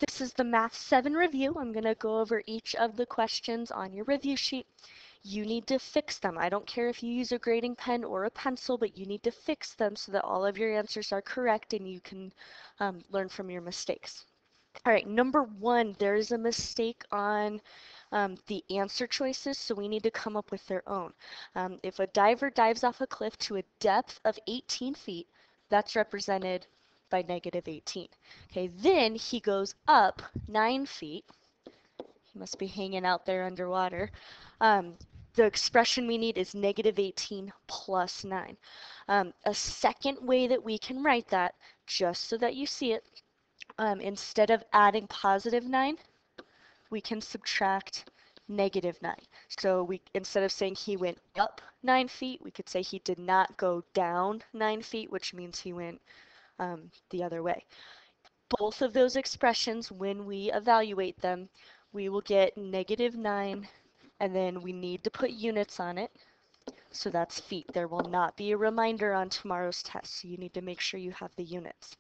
This is the Math 7 review. I'm going to go over each of the questions on your review sheet. You need to fix them. I don't care if you use a grading pen or a pencil, but you need to fix them so that all of your answers are correct and you can learn from your mistakes. All right, number 1, there is a mistake on the answer choices, so we need to come up with their own. If a diver dives off a cliff to a depth of 18 feet, that's represented by negative 18. Okay, then he goes up 9 feet. He must be hanging out there underwater. The expression we need is negative 18 plus 9. A second way that we can write that, just so that you see it, instead of adding positive 9, we can subtract negative 9. So instead of saying he went up 9 feet, we could say he did not go down 9 feet, which means he went the other way. Both of those expressions, when we evaluate them, we will get negative 9, and then we need to put units on it. So that's feet. There will not be a reminder on tomorrow's test, so you need to make sure you have the units.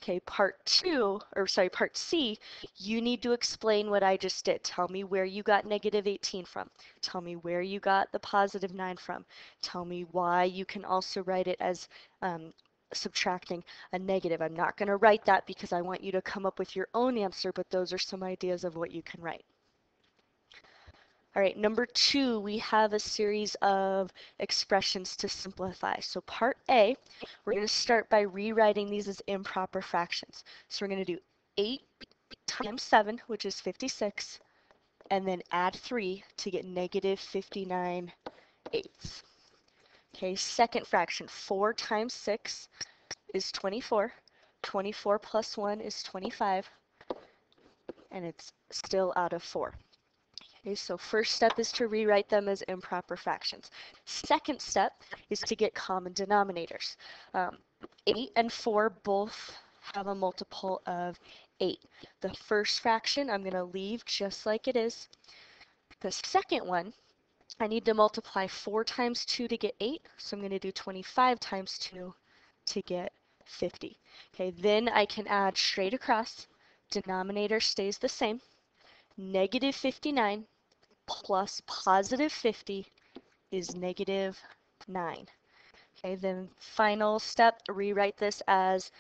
Okay, part C, you need to explain what I just did. Tell me where you got negative 18 from. Tell me where you got the positive 9 from. Tell me why you can also write it as subtracting a negative. I'm not going to write that because I want you to come up with your own answer, but those are some ideas of what you can write. All right, number 2, we have a series of expressions to simplify. So part A, we're going to start by rewriting these as improper fractions. So we're going to do 8 times 7, which is 56, and then add 3 to get negative 59 eighths. Okay, second fraction, 4 times 6 is 24. 24 plus 1 is 25, and it's still out of 4. Okay, so first step is to rewrite them as improper fractions. Second step is to get common denominators. 8 and 4 both have a multiple of 8. The first fraction I'm going to leave just like it is. The second one, I need to multiply 4 times 2 to get 8, so I'm going to do 25 times 2 to get 50. Okay, then I can add straight across. Denominator stays the same. Negative 59 plus positive 50 is negative 9. Okay, then final step, rewrite this as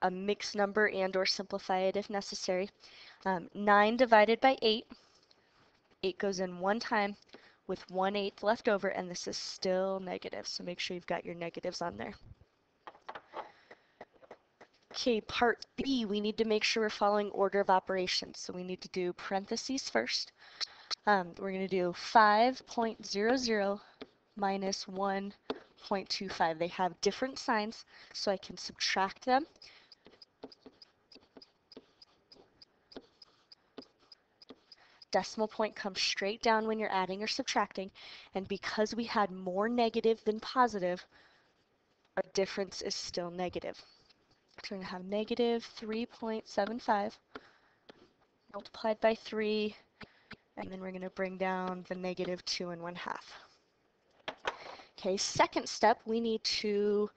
a mixed number and or simplify it if necessary. 9 divided by 8. 8 goes in one time with 1/8 left over, and this is still negative, so make sure you've got your negatives on there. Okay, part B, we need to make sure we're following order of operations. So we need to do parentheses first. We're going to do 5.00 minus 1.25. They have different signs, so I can subtract them. Decimal point comes straight down when you're adding or subtracting, and because we had more negative than positive, our difference is still negative. So we're going to have negative 3.75 multiplied by 3, and then we're going to bring down the negative 2 1/2. Okay, second step, we need to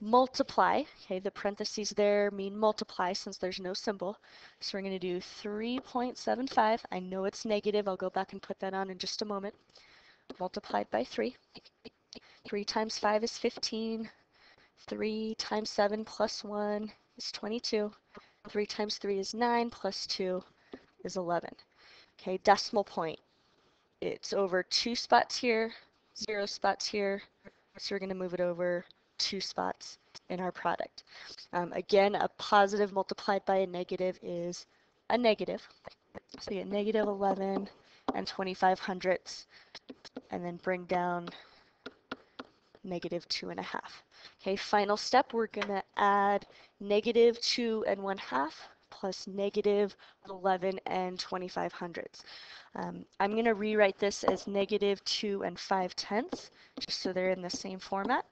multiply. Okay, the parentheses there mean multiply since there's no symbol. So we're going to do 3.75. I know it's negative. I'll go back and put that on in just a moment. Multiplied by 3. 3 times 5 is 15. 3 times 7 plus 1 is 22. 3 times 3 is 9 plus 2 is 11. Okay, decimal point. It's over 2 spots here, 0 spots here. So we're going to move it over 2 spots in our product. Again, a positive multiplied by a negative is a negative. So we get negative 11 and 25 hundredths, and then bring down negative 2 1/2. Okay, final step, we're going to add negative 2 1/2 plus negative 11 and 25 hundredths. I'm going to rewrite this as negative 2 5/10, just so they're in the same format.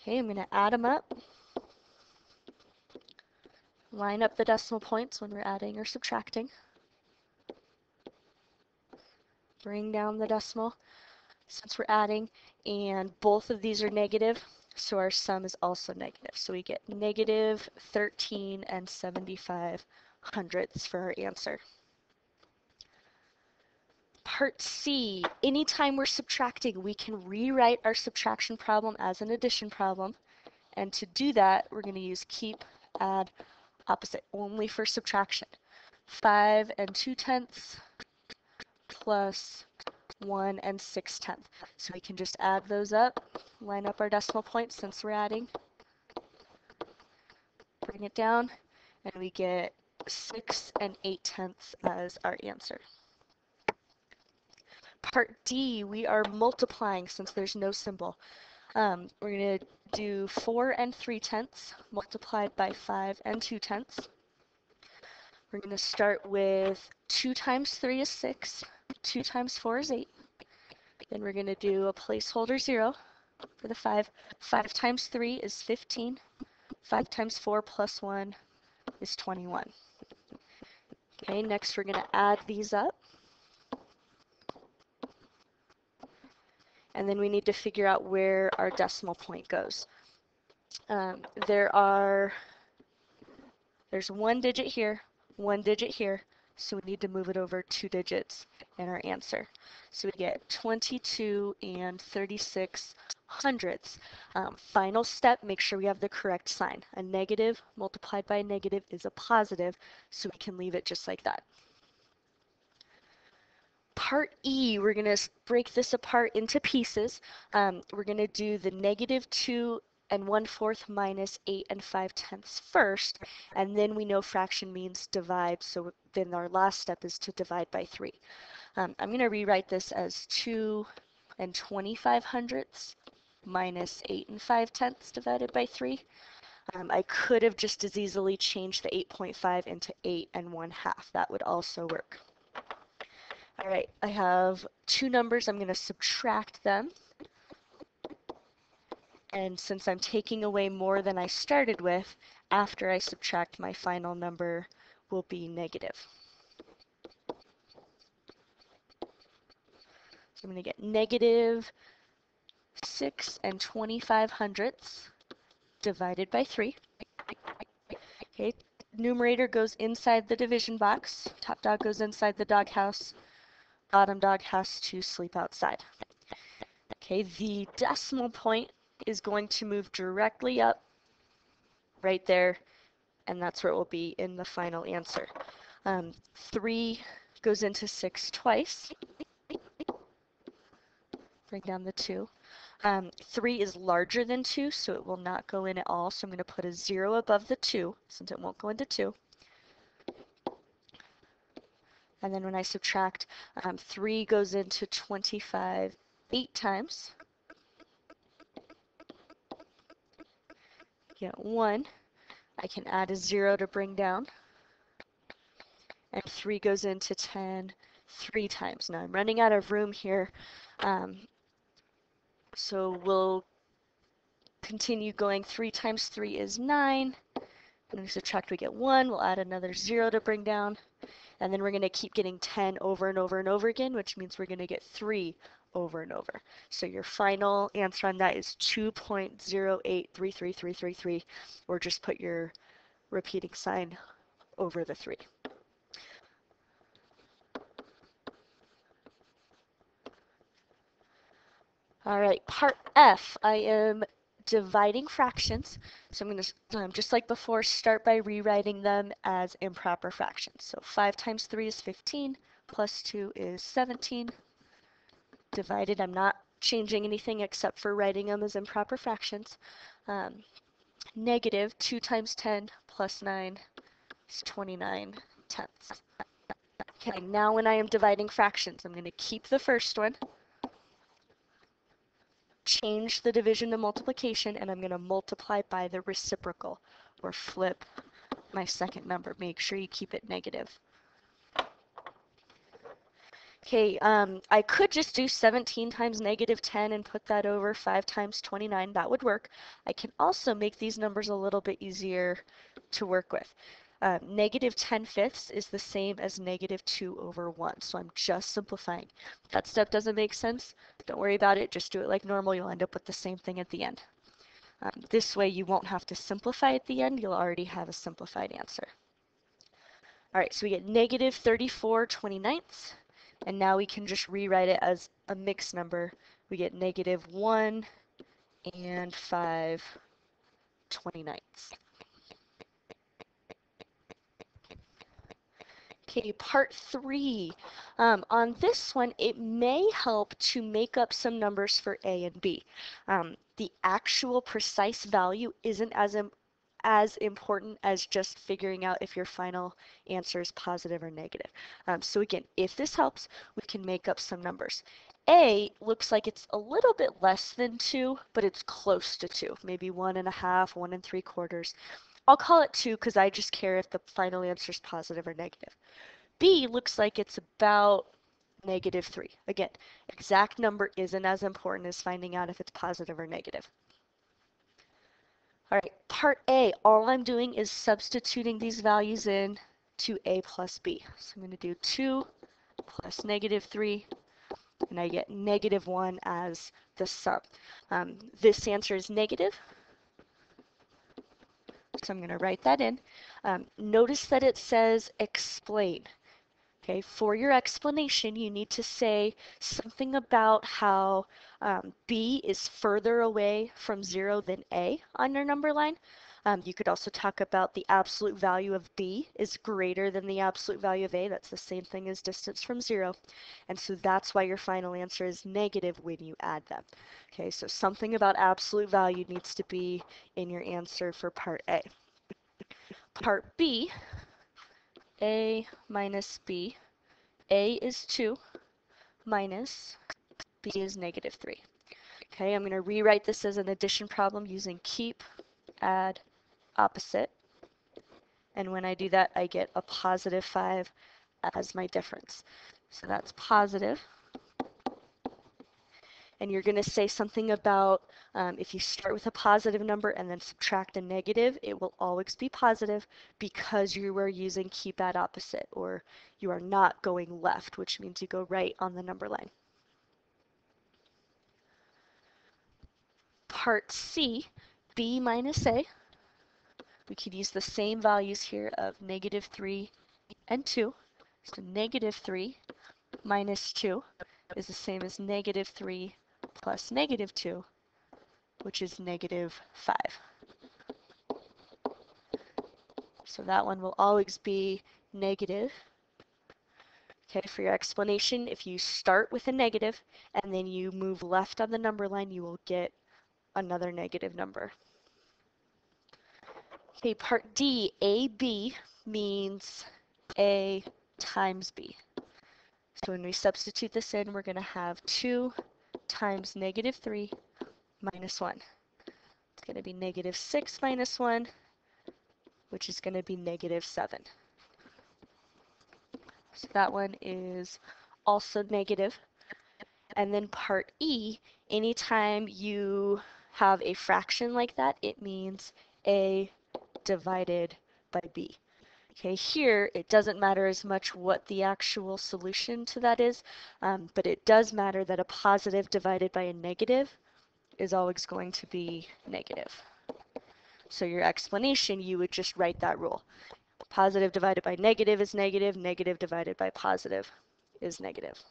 Okay, I'm going to add them up. Line up the decimal points when we're adding or subtracting. Bring down the decimal since we're adding, and both of these are negative, So our sum is also negative. So we get negative 13 and 75 hundredths for our answer. Part C, anytime we're subtracting, we can rewrite our subtraction problem as an addition problem. And to do that, we're going to use keep, add, opposite only for subtraction. 5 and 2/10 plus 1 and 6/10. So we can just add those up, line up our decimal points since we're adding, bring it down, and we get 6 and 8/10 as our answer. Part D, we are multiplying since there's no symbol. We're going to do 4 and 3/10 multiplied by 5 and 2/10. We're going to start with 2 times 3 is 6, 2 times 4 is 8. Then we're going to do a placeholder 0 for the 5. 5 times 3 is 15. 5 times 4 plus 1 is 21. Okay, next we're going to add these up. And then we need to figure out where our decimal point goes. There's 1 digit here, 1 digit here, so we need to move it over 2 digits in our answer. So we get 22 and 36 hundredths. Final step, make sure we have the correct sign. A negative multiplied by a negative is a positive, so we can leave it just like that. Part E, we're going to break this apart into pieces. We're going to do the negative 2 and 1/4 minus 8 and 5/10 first, and then we know fraction means divide, so then our last step is to divide by 3. I'm going to rewrite this as 2 and 25 hundredths minus 8 and 5/10 divided by 3. I could have just as easily changed the 8.5 into 8 and 1/2. That would also work. All right, I have 2 numbers. I'm going to subtract them. And since I'm taking away more than I started with, after I subtract, my final number will be negative. So I'm going to get negative 6 and 25 hundredths divided by 3. Okay, numerator goes inside the division box. Top dog goes inside the doghouse. Bottom dog has to sleep outside. Okay, the decimal point is going to move directly up right there, and that's where it will be in the final answer. 3 goes into 6 twice. Bring down the 2. 3 is larger than 2, so it will not go in at all. So I'm going to put a 0 above the 2, since it won't go into 2. And then when I subtract, 3 goes into 25 8 times. Get 1. I can add a 0 to bring down. And 3 goes into 10 3 times. Now I'm running out of room here, so we'll continue going. 3 times 3 is 9. When we subtract, we get 1. We'll add another 0 to bring down. And then we're going to keep getting 10 over and over and over again, which means we're going to get 3 over and over. So your final answer on that is 2.0833333, or just put your repeating sign over the 3. All right, part F, I am dividing fractions. So I'm going to, just like before, start by rewriting them as improper fractions. So 5 times 3 is 15, plus 2 is 17. Divided, I'm not changing anything except for writing them as improper fractions. Negative 2 times 10 plus 9 is 29/10. Okay, now when I am dividing fractions, I'm going to keep the first one, change the division to multiplication, and I'm going to multiply by the reciprocal, or flip my second number. Make sure you keep it negative. Okay, I could just do 17 times negative 10 and put that over 5 times 29. That would work. I can also make these numbers a little bit easier to work with. Negative 10/5 is the same as negative 2 over 1, so I'm just simplifying. If that step doesn't make sense, don't worry about it. Just do it like normal. You'll end up with the same thing at the end. This way you won't have to simplify at the end. You'll already have a simplified answer. All right, so we get negative 34/29, and now we can just rewrite it as a mixed number. We get negative 1 and 5/29. Okay, part 3. On this one, it may help to make up some numbers for A and B. The actual precise value isn't as important as just figuring out if your final answer is positive or negative. So again, if this helps, we can make up some numbers. A looks like it's a little bit less than 2, but it's close to 2, maybe 1.5, 1 3/4. I'll call it 2 because I just care if the final answer is positive or negative. B looks like it's about -3. Again, exact number isn't as important as finding out if it's positive or negative. All right, part A, all I'm doing is substituting these values in to A plus B. So I'm going to do 2 plus -3, and I get -1 as the sum. This answer is negative, so I'm going to write that in. Notice that it says explain. Okay, for your explanation, you need to say something about how B is further away from 0 than A on your number line. You could also talk about the absolute value of B is greater than the absolute value of A. That's the same thing as distance from 0. And so that's why your final answer is negative when you add them. Okay, so something about absolute value needs to be in your answer for part A. Part B, A minus B. A is 2 minus B is -3. Okay, I'm going to rewrite this as an addition problem using keep, add, opposite. And when I do that, I get a +5 as my difference. So that's positive. And you're going to say something about if you start with a positive number and then subtract a negative, it will always be positive because you are using keep, add, opposite, or you are not going left, which means you go right on the number line. Part C, B minus A. We could use the same values here of -3 and 2. So -3 minus 2 is the same as -3 plus -2, which is -5. So that one will always be negative. Okay, for your explanation, if you start with a negative and then you move left on the number line, you will get another negative number. Okay, part D, AB means A times B. So when we substitute this in, we're going to have 2 times -3 minus 1. It's going to be -6 minus 1, which is going to be -7. So that one is also negative. And then part E, anytime you have a fraction like that, it means A divided by B. Okay, here it doesn't matter as much what the actual solution to that is, but it does matter that a positive divided by a negative is always going to be negative. So your explanation, you would just write that rule. Positive divided by negative is negative, negative divided by positive is negative.